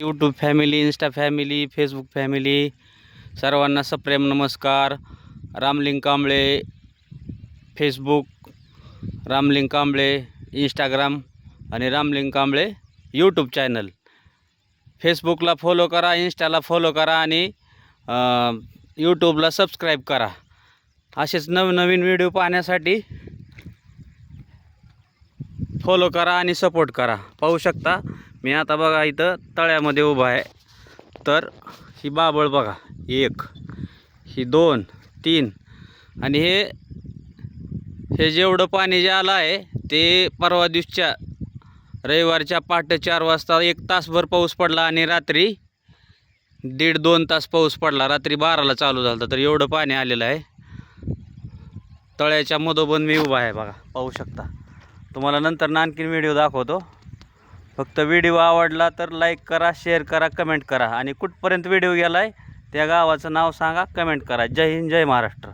YouTube family, Insta family, Facebook family सर्वांना सप्रेम नमस्कार. रामलिंग कांबळे फेसबुक, रामलिंग कांबळे इंस्टाग्राम आणि रामलिंग कांबळे यूट्यूब चॅनल. फेसबुकला फॉलो करा, इंस्टाला फॉलो करा आणि यूट्यूबला सबस्क्राईब करा. असेच नवनवीन व्हिडिओ पाहण्यासाठी फॉलो करा आणि सपोर्ट करा. पाहू शकता मी आता बघा इथं तळ्यामध्ये उभा आहे. तर ही बाबळ बघा, 1 ही 2 3 आणि हे जेवढं पाणी जे आलं आहे ते परवा दिवशीच्या रविवारच्या पहाटे 4 वाजता 1 तासभर पाऊस पडला आणि रात्री 1.5-2 तास पाऊस पडला. रात्री 12ला चालू झाला. तर एवढं पाणी आलेलं आहे. तळ्याच्या मधोमध मी उभा आहे बघा, पाहू शकता. तुम्हाला नंतर आणखीन व्हिडिओ दाखवतो. फक्त व्हिडिओ आवडला तर लाईक करा, शेअर करा, कमेंट करा आणि कुठपर्यंत व्हिडिओ गेला आहे त्या गावाचं नाव सांगा, कमेंट करा. जय हिंद, जय महाराष्ट्र.